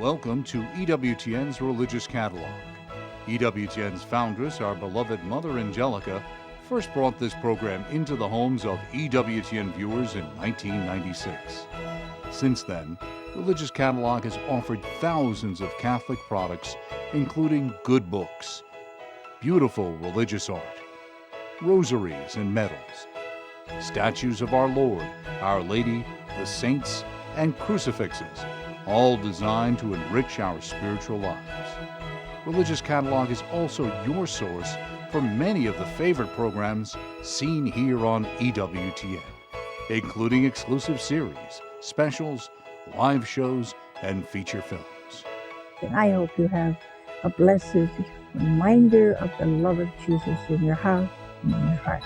Welcome to EWTN's Religious Catalogue. EWTN's foundress, our beloved Mother Angelica, first brought this program into the homes of EWTN viewers in 1996. Since then, Religious Catalogue has offered thousands of Catholic products, including good books, beautiful religious art, rosaries and medals, statues of our Lord, Our Lady, the saints, and crucifixes, all designed to enrich our spiritual lives. Religious Catalogue is also your source for many of the favorite programs seen here on EWTN, including exclusive series, specials, live shows, and feature films. And I hope you have a blessed reminder of the love of Jesus in your house and in your heart.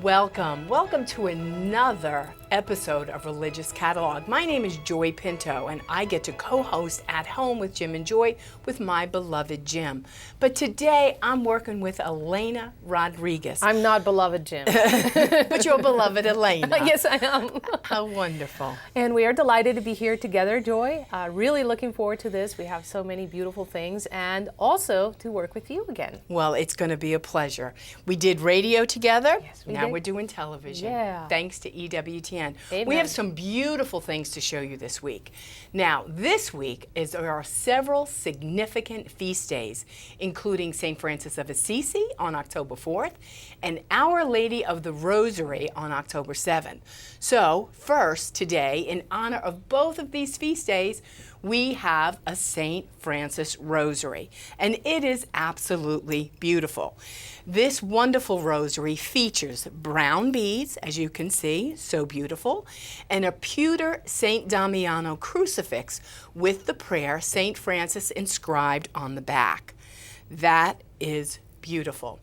Welcome to another episode of Religious Catalogue. My name is Joy Pinto, and I get to co-host At Home with Jim and Joy with my beloved Jim. But today, I'm working with Elena Rodriguez. I'm not beloved Jim. But you're beloved Elena. Yes, I am. How wonderful. And we are delighted to be here together, Joy. Really looking forward to this. We have so many beautiful things, and also to work with you again. Well, it's going to be a pleasure. We did radio together. Yes, we now did. We're doing television. Yeah. Thanks to EWTN. Amen. We have some beautiful things to show you this week. Now, this week there are several significant feast days, including St. Francis of Assisi on October 4th and Our Lady of the Rosary on October 7th. So, first, today, in honor of both of these feast days, we have a St. Francis Rosary, and it is absolutely beautiful. This wonderful rosary features brown beads, as you can see, so beautiful, and a pewter St. Damiano crucifix with the prayer St. Francis inscribed on the back. That is beautiful.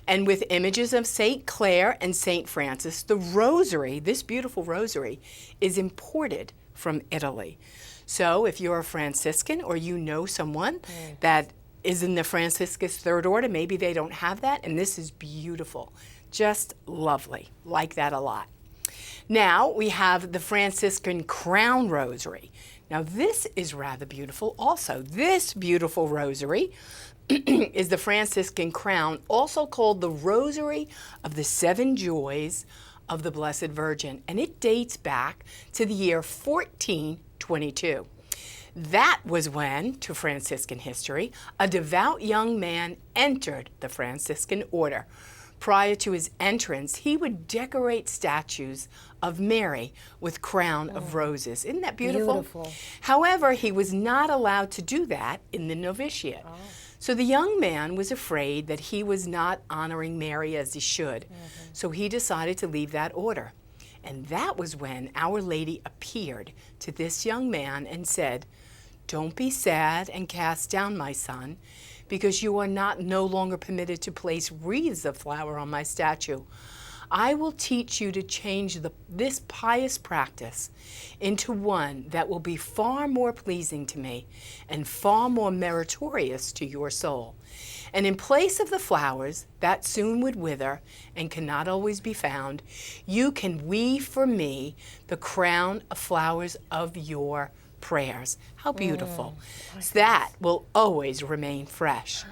And with images of St. Clare and St. Francis, the rosary, this beautiful rosary, is imported from Italy. So if you're a Franciscan or you know someone that is in the Franciscus Third Order, maybe they don't have that, and this is beautiful. Just lovely. Like that a lot. Now we have the Franciscan Crown Rosary. Now this is rather beautiful also. This beautiful rosary is the Franciscan Crown, also called the Rosary of the Seven Joys of the Blessed Virgin, and it dates back to the year 1422. That was when, to Franciscan history, a devout young man entered the Franciscan order. Prior to his entrance, he would decorate statues of Mary with crown of roses. Isn't that beautiful? Beautiful. However, he was not allowed to do that in the novitiate. So the young man was afraid that he was not honoring Mary as he should. So he decided to leave that order. And that was when Our Lady appeared to this young man and said, "Don't be sad and cast down, my son, because you are no longer permitted to place wreaths of flower on my statue. I will teach you to change this pious practice into one that will be far more pleasing to me and far more meritorious to your soul. And in place of the flowers that soon would wither and cannot always be found, you can weave for me the crown of flowers of your prayers." How beautiful. So that will always remain fresh.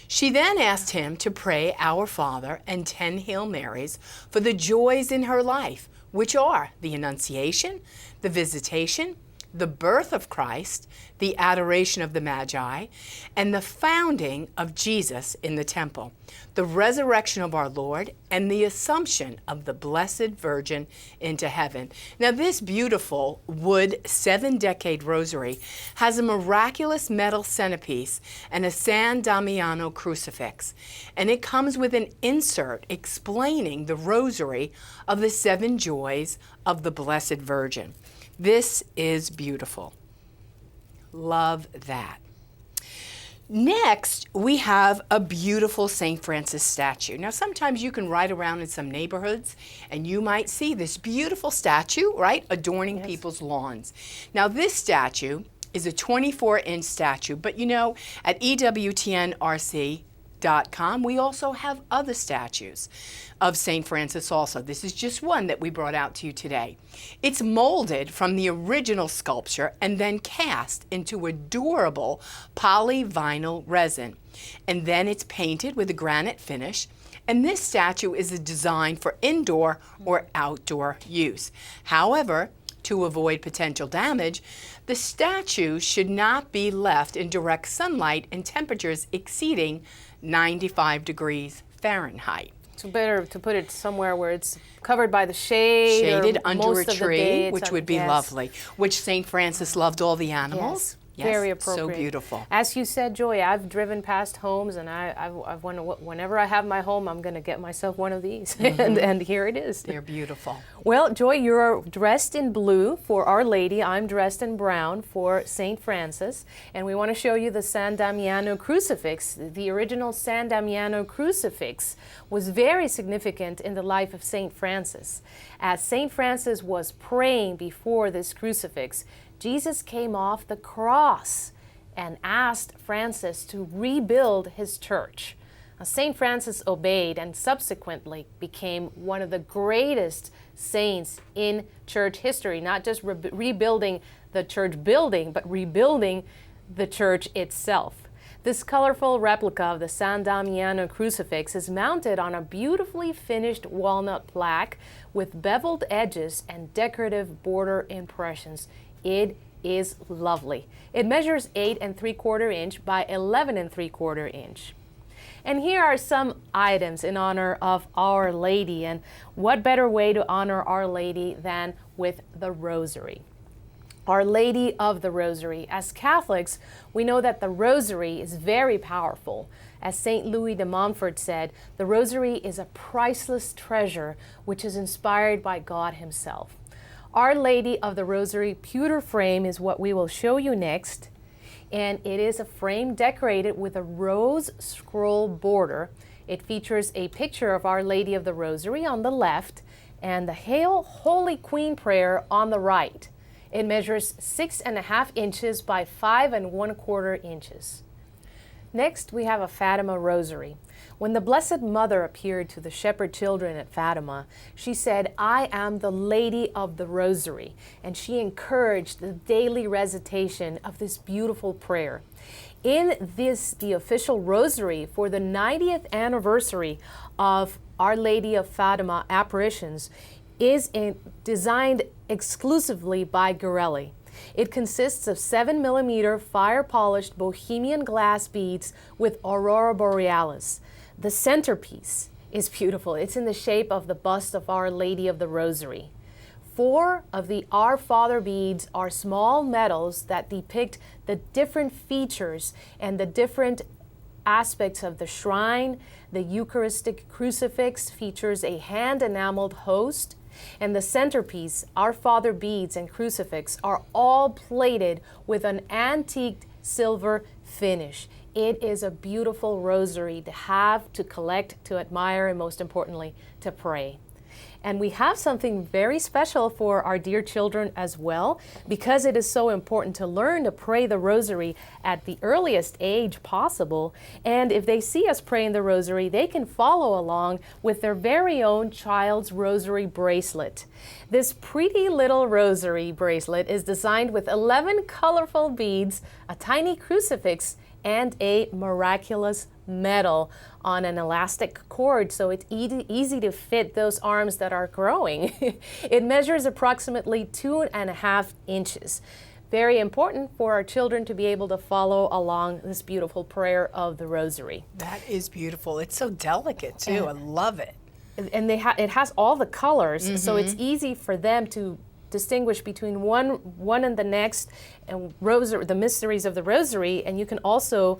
She then asked him to pray Our Father and 10 Hail Marys for the joys in her life, which are the Annunciation, the Visitation, the birth of Christ, the adoration of the Magi, and the founding of Jesus in the temple, the resurrection of our Lord, and the assumption of the Blessed Virgin into heaven. Now, this beautiful wood 7-decade rosary has a miraculous metal centerpiece and a San Damiano crucifix, and it comes with an insert explaining the rosary of the 7 joys of the Blessed Virgin. This is beautiful. Love that. Next, we have a beautiful St. Francis statue. Now, sometimes you can ride around in some neighborhoods and you might see this beautiful statue, right, adorning people's lawns. Now, this statue is a 24-inch statue, but you know, at EWTN RC, GRANITE.com. We also have other statues of St. Francis also. This is just one that we brought out to you today. It's molded from the original sculpture and then cast into a durable polyvinyl resin. And then it's painted with a granite finish. And this statue is designed for indoor or outdoor use. However, to avoid potential damage, the statue should not be left in direct sunlight and temperatures exceeding 95 degrees Fahrenheit. It's better to put it somewhere where it's covered by the shade. Shaded or under most a of the tree, day which would be lovely. Which St. Francis loved all the animals. Yes, very appropriate. So beautiful. As you said, Joy, I've driven past homes, and I've whenever I have my home, I'm going to get myself one of these, and here it is. They're beautiful. Well, Joy, you're dressed in blue for Our Lady. I'm dressed in brown for St. Francis, and we want to show you the San Damiano crucifix. The original San Damiano crucifix was very significant in the life of St. Francis. As St. Francis was praying before this crucifix, Jesus came off the cross and asked Francis to rebuild his church. St. Francis obeyed and subsequently became one of the greatest saints in church history, not just rebuilding the church building, but rebuilding the church itself. This colorful replica of the San Damiano crucifix is mounted on a beautifully finished walnut plaque with beveled edges and decorative border impressions. It is lovely. It measures 8 3/4 inch by 11 3/4 inch. And here are some items in honor of Our Lady. And what better way to honor Our Lady than with the Rosary? Our Lady of the Rosary. As Catholics, we know that the Rosary is very powerful. As St. Louis de Montfort said, the Rosary is a priceless treasure which is inspired by God Himself. Our Lady of the Rosary pewter frame is what we will show you next. And it is a frame decorated with a rose scroll border. It features a picture of Our Lady of the Rosary on the left and the Hail Holy Queen prayer on the right. It measures 6.5 inches by 5 1/4 inches. Next, we have a Fatima rosary. When the Blessed Mother appeared to the shepherd children at Fatima, she said, "I am the Lady of the Rosary," and she encouraged the daily recitation of this beautiful prayer. In this, the official rosary for the 90th anniversary of Our Lady of Fatima apparitions is designed exclusively by Gorelli. It consists of 7mm fire-polished Bohemian glass beads with Aurora Borealis. The centerpiece is beautiful. It's in the shape of the bust of Our Lady of the Rosary. 4 of the Our Father beads are small medals that depict the different features and the different aspects of the shrine. The Eucharistic crucifix features a hand-enameled host, and the centerpiece, Our Father beads and crucifix, are all plated with an antique silver finish. It is a beautiful rosary to have, to collect, to admire, and most importantly, to pray. And we have something very special for our dear children as well, because it is so important to learn to pray the rosary at the earliest age possible. And if they see us praying the rosary, they can follow along with their very own child's rosary bracelet. This pretty little rosary bracelet is designed with 11 colorful beads, a tiny crucifix, and a miraculous medal on an elastic cord, so it's easy to fit those arms that are growing. It measures approximately 2.5 inches. Very important for our children to be able to follow along this beautiful prayer of the Rosary. That is beautiful. It's so delicate too. I love it. And it has all the colors, so it's easy for them to distinguish between one and the next, and the mysteries of the Rosary, and you can also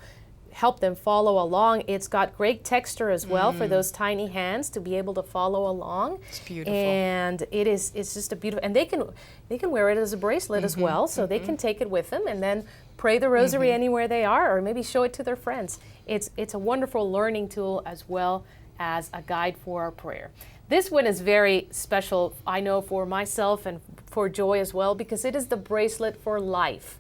help them follow along. It's got great texture as well for those tiny hands to be able to follow along. It's beautiful. And it's just a beautiful, and they can wear it as a bracelet as well, so they can take it with them and then pray the Rosary anywhere they are, or maybe show it to their friends. It's a wonderful learning tool as well as a guide for our prayer. This one is very special, I know, for myself and for Joy as well, because it is the bracelet for life.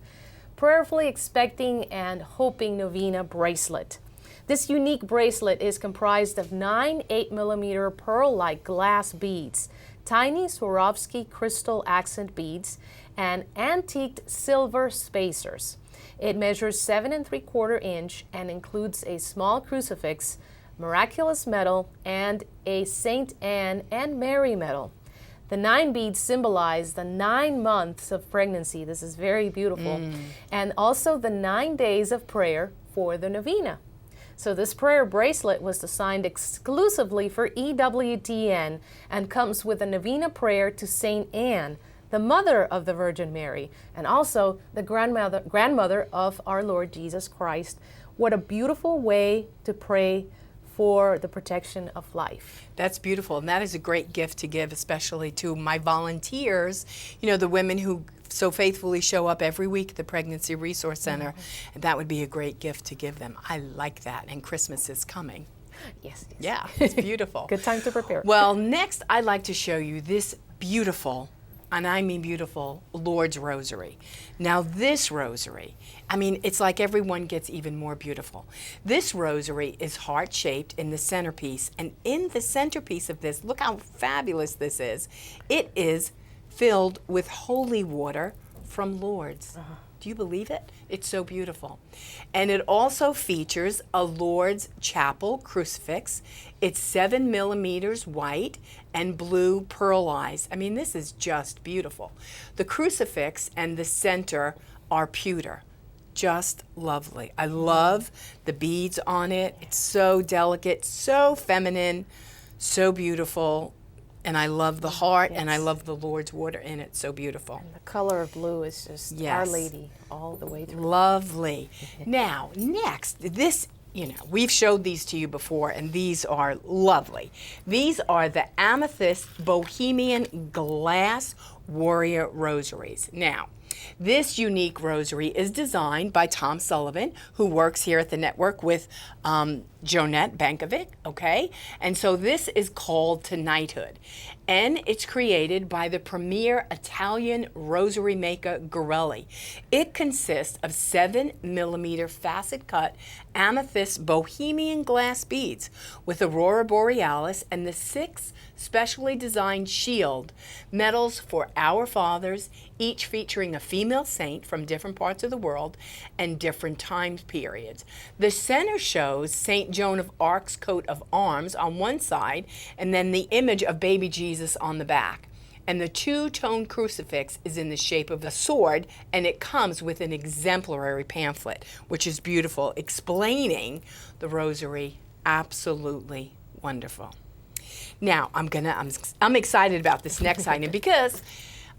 Prayerfully Expecting and Hoping Novena bracelet. This unique bracelet is comprised of 9 8mm pearl-like glass beads, tiny Swarovski crystal accent beads, and antiqued silver spacers. It measures 7 3/4 inch and includes a small crucifix, miraculous medal, and a Saint Anne and Mary medal. The 9 beads symbolize the 9 months of pregnancy. This is very beautiful. And also the 9 days of prayer for the novena. So this prayer bracelet was designed exclusively for EWTN and comes with a novena prayer to Saint Anne, the mother of the Virgin Mary, and also the grandmother of our Lord Jesus Christ. What a beautiful way to pray for the protection of life. That's beautiful, and that is a great gift to give, especially to my volunteers, you know, the women who so faithfully show up every week at the Pregnancy Resource Center, and that would be a great gift to give them. I like that, and Christmas is coming. Yes. Yeah, it's beautiful. Good time to prepare. Well, next I'd like to show you this beautiful, and I mean beautiful, Lourdes Rosary. Now this rosary, I mean, it's like everyone gets even more beautiful. This rosary is heart-shaped in the centerpiece, and in the centerpiece of this, look how fabulous this is. It is filled with holy water from Lourdes. Do you believe it? It's so beautiful. And it also features a Lourdes chapel crucifix. It's 7 millimeters white and blue pearl eyes. I mean, this is just beautiful. The crucifix and the center are pewter. Just lovely. I love the beads on it. It's so delicate, so feminine, so beautiful. And I love the heart, and I love the Lourdes water in it. So beautiful. And the color of blue is just Our Lady all the way through. Lovely. Now, next, this, you know, we've showed these to you before, and these are lovely. These are the Amethyst Bohemian Glass Warrior Rosaries. Now, this unique rosary is designed by Tom Sullivan, who works here at the network with Jonette Bankovic, okay? And so this is called To Knighthood. And it's created by the premier Italian rosary maker Gorelli. It consists of 7 millimeter facet cut amethyst Bohemian glass beads with Aurora Borealis and the 6 specially designed shield medals for Our Fathers, each featuring a female saint from different parts of the world and different time periods. The center shows St. Joan of Arc's coat of arms on one side and then the image of baby Jesus on the back. And the two-tone crucifix is in the shape of a sword, and it comes with an exemplary pamphlet, which is beautiful, explaining the rosary. Absolutely wonderful. Now, I'm excited about this next item because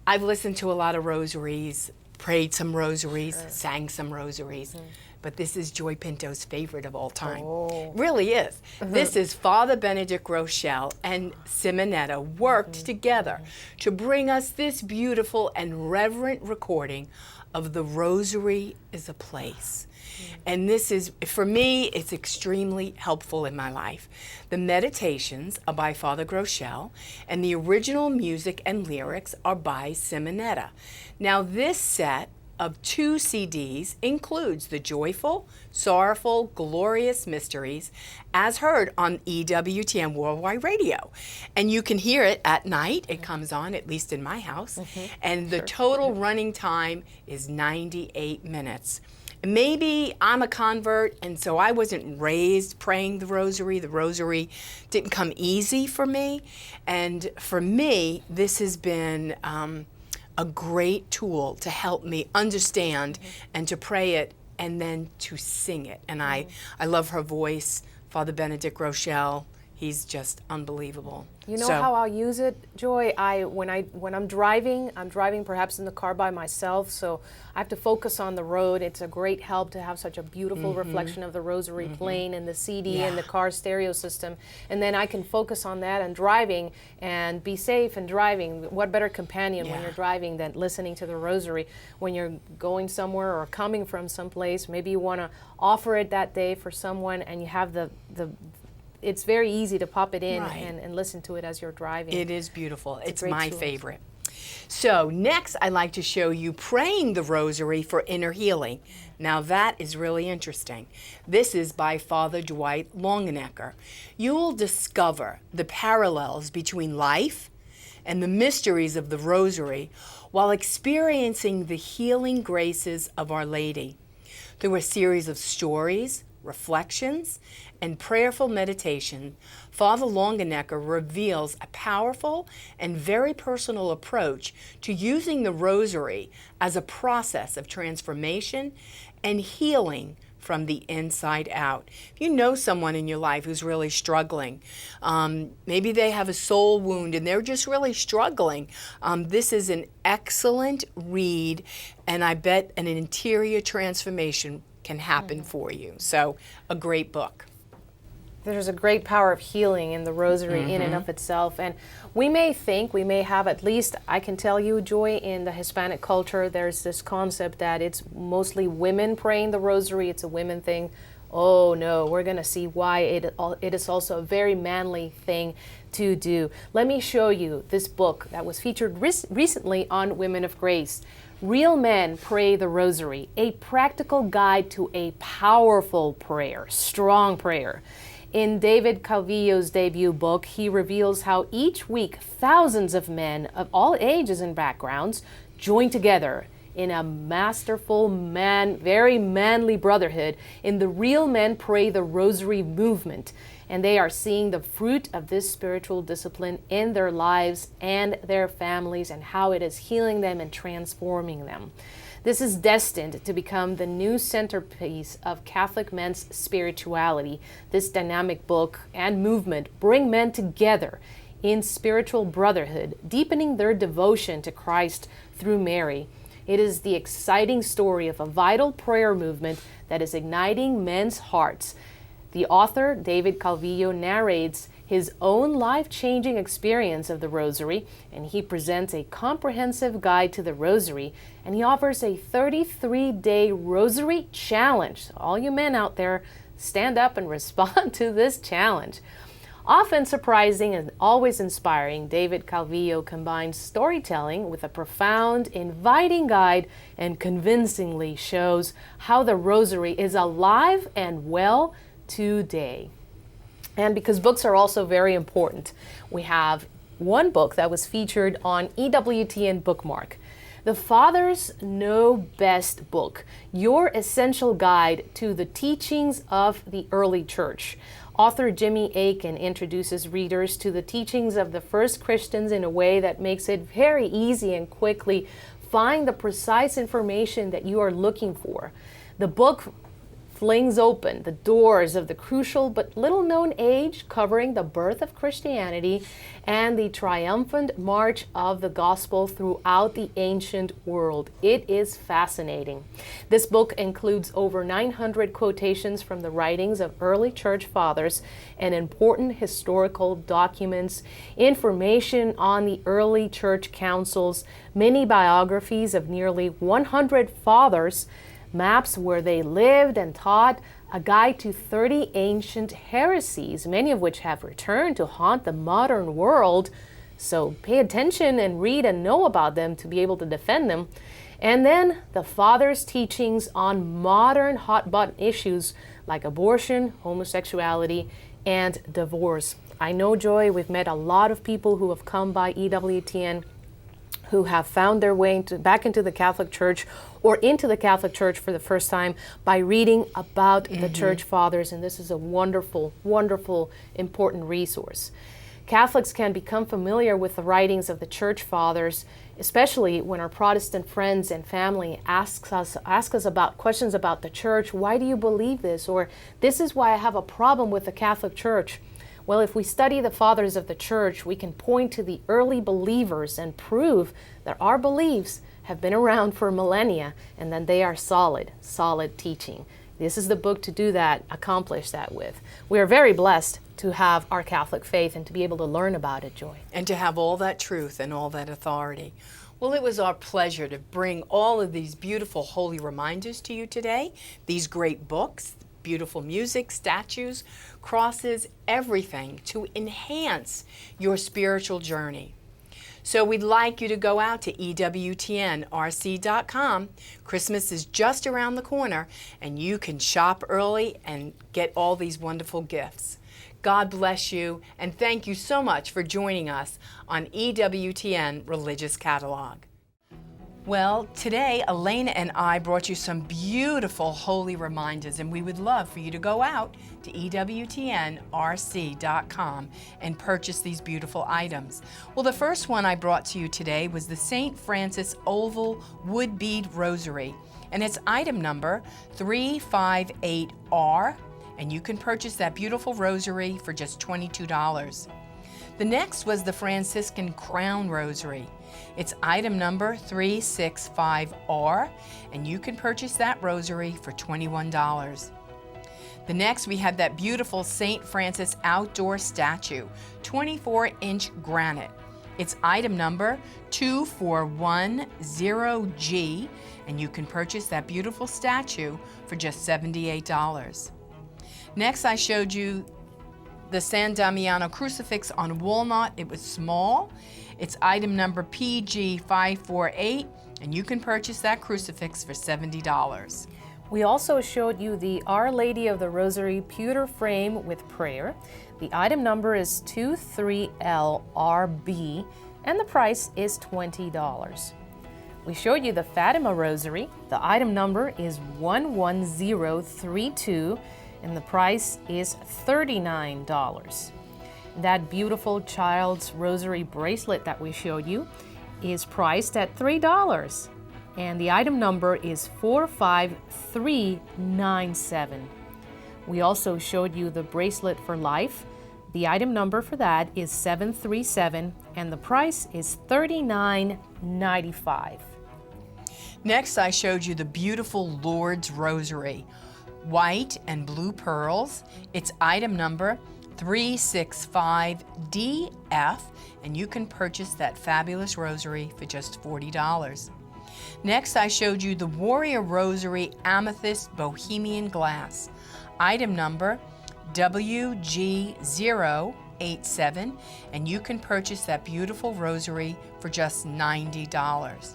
I've listened to a lot of rosaries, prayed some rosaries, sang some rosaries, but this is Joy Pinto's favorite of all time. Really is. This is Father Benedict Rochelle and Simonetta worked together to bring us this beautiful and reverent recording of The Rosary is a Place. And this is, for me, it's extremely helpful in my life. The meditations are by Father Groeschel, and the original music and lyrics are by Simonetta. Now, this set of 2 CDs includes the joyful, sorrowful, glorious mysteries as heard on EWTN Worldwide Radio. And you can hear it at night. It comes on, at least in my house. And the total running time is 98 minutes. Maybe I'm a convert, and so I wasn't raised praying the rosary. The rosary didn't come easy for me. And for me, this has been a great tool to help me understand and to pray it and then to sing it. And I love her voice, Father Benedict Rochelle. He's just unbelievable. You know how I'll use it, Joy? When I'm driving perhaps in the car by myself, so I have to focus on the road. It's a great help to have such a beautiful reflection of the rosary playing in the CD and the car stereo system. And then I can focus on that and driving and be safe and driving. What better companion when you're driving than listening to the rosary? When you're going somewhere or coming from someplace, maybe you want to offer it that day for someone and you have the it's very easy to pop it in and listen to it as you're driving. It is beautiful. It's my favorite. So next I'd like to show you praying the rosary for inner healing. Now that is really interesting. This is by Father Dwight Longenecker. You will discover the parallels between life and the mysteries of the Rosary while experiencing the healing graces of Our Lady. Through a series of stories, reflections, and prayerful meditation, Father Longenecker reveals a powerful and very personal approach to using the Rosary as a process of transformation and healing from the inside out. If you know someone in your life who's really struggling, maybe they have a soul wound and they're just really struggling, this is an excellent read, and I bet an interior transformation can happen for you. So, a great book. There's a great power of healing in the Rosary in and of itself. And we may have, at least I can tell you, Joy, in the Hispanic culture, there's this concept that it's mostly women praying the Rosary. It's a women thing. Oh no, we're going to see why it is also a very manly thing to do. Let me show you this book that was featured recently on Women of Grace. Real Men Pray the Rosary, a practical guide to a powerful prayer, strong prayer. In David Calvillo's debut book, he reveals how each week thousands of men of all ages and backgrounds join together in a masterful, very manly brotherhood in the Real Men Pray the Rosary movement. And they are seeing the fruit of this spiritual discipline in their lives and their families, and how it is healing them and transforming them. This is destined to become the new centerpiece of Catholic men's spirituality. This dynamic book and movement bring men together in spiritual brotherhood, deepening their devotion to Christ through Mary. It is the exciting story of a vital prayer movement that is igniting men's hearts. The author, David Calvillo, narrates his own life-changing experience of the Rosary, and he presents a comprehensive guide to the Rosary, and he offers a 33-day Rosary challenge. So all you men out there, stand up and respond to this challenge. Often surprising and always inspiring, David Calvillo combines storytelling with a profound, inviting guide and convincingly shows how the Rosary is alive and well today. And because books are also very important, we have one book that was featured on EWTN Bookmark. The Fathers Know Best book, your essential guide to the teachings of the early church. Author Jimmy Akin introduces readers to the teachings of the first Christians in a way that makes it very easy and quickly find the precise information that you are looking for. The book flings open the doors of the crucial but little-known age covering the birth of Christianity and the triumphant march of the gospel throughout the ancient world. It is fascinating. This book includes over 900 quotations from the writings of early church fathers and important historical documents, information on the early church councils, many biographies of nearly 100 fathers, maps where they lived and taught, a guide to 30 ancient heresies, many of which have returned to haunt the modern world. So pay attention and read and know about them to be able to defend them. And then the Father's teachings on modern hot-button issues like abortion, homosexuality, and divorce. I know, Joy, we've met a lot of people who have come by EWTN who have found their way back into the Catholic Church or into the Catholic Church for the first time by reading about the Church Fathers, and this is a wonderful, wonderful, important resource. Catholics can become familiar with the writings of the Church Fathers, especially when our Protestant friends and family ask us about questions about the Church. Why do you believe this? Or this is why I have a problem with the Catholic Church. Well, if we study the fathers of the church, we can point to the early believers and prove that our beliefs have been around for millennia and that they are solid teaching. This is the book to do that, accomplish that with. We are very blessed to have our Catholic faith and to be able to learn about it, Joy. And to have all that truth and all that authority. Well, it was our pleasure to bring all of these beautiful holy reminders to you today, these great books, beautiful music, statues, crosses, everything to enhance your spiritual journey. So we'd like you to go out to EWTNRC.com. Christmas is just around the corner, and you can shop early and get all these wonderful gifts. God bless you, and thank you so much for joining us on EWTN Religious Catalogue. Well, today Elena and I brought you some beautiful holy reminders, and we would love for you to go out to EWTNRC.com and purchase these beautiful items. Well, the first one I brought to you today was the St. Francis Oval Wood Bead Rosary, and it's item number 358R, and you can purchase that beautiful rosary for just $22. The next was the Franciscan Crown Rosary. It's item number 365R, and you can purchase that rosary for $21. The next, we have that beautiful St. Francis outdoor statue, 24-inch granite. It's item number 2410G, and you can purchase that beautiful statue for just $78. Next, I showed you the San Damiano crucifix on walnut. It was small. It's item number PG548, and you can purchase that crucifix for $70. We also showed you the Our Lady of the Rosary pewter frame with prayer. The item number is 23LRB, and the price is $20. We showed you the Fatima Rosary. The item number is 11032, and the price is $39. That beautiful child's rosary bracelet that we showed you is priced at $3, and the item number is 45397. We also showed you the bracelet for life. The item number for that is 737, and the price is $39.95. Next, I showed you the beautiful Lourdes Rosary, white and blue pearls. It's item number 365DF, and you can purchase that fabulous rosary for just $40. Next, I showed you the Warrior Rosary Amethyst Bohemian Glass, item number WG087, and you can purchase that beautiful rosary for just $90.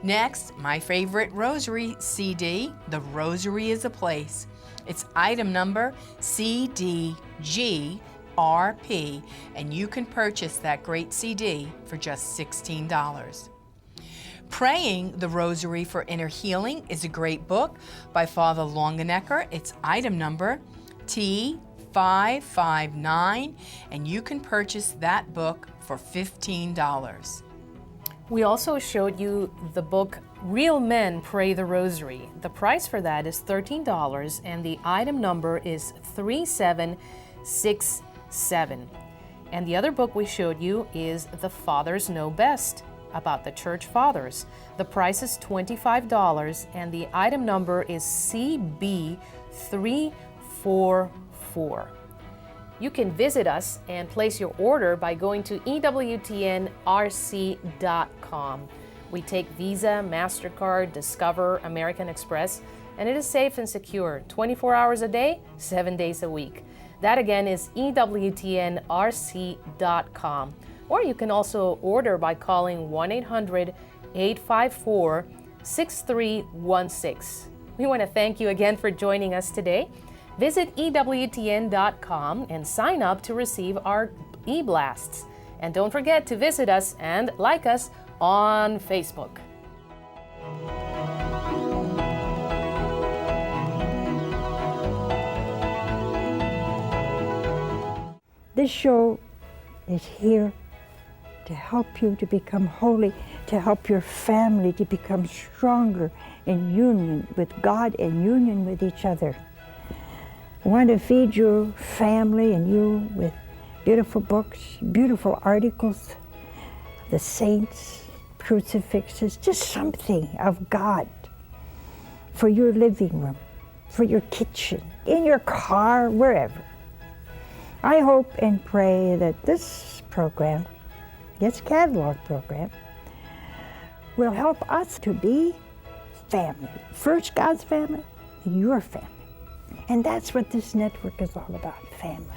Next, my favorite rosary CD, The Rosary is a Place. It's item number CDGRP, and you can purchase that great CD for just $16. Praying the Rosary for Inner Healing is a great book by Father Longenecker. It's item number T559, and you can purchase that book for $15. We also showed you the book Real Men Pray the Rosary. The price for that is $13, and the item number is 3767. And the other book we showed you is The Fathers Know Best, about the Church Fathers. The price is $25, and the item number is CB344. You can visit us and place your order by going to EWTNRC.com. We take Visa, MasterCard, Discover, American Express, and it is safe and secure, 24 hours a day, 7 days a week. That again is EWTNRC.com. Or you can also order by calling 1-800-854-6316. We want to thank you again for joining us today. Visit EWTN.com and sign up to receive our e-blasts. And don't forget to visit us and like us on Facebook. This show is here to help you to become holy, to help your family to become stronger in union with God and union with each other. I want to feed your family and you with beautiful books, beautiful articles, the saints, crucifixes, just something of God for your living room, for your kitchen, in your car, wherever. I hope and pray that this program, this catalog program, will help us to be family. First God's family, and your family. And that's what this network is all about, family.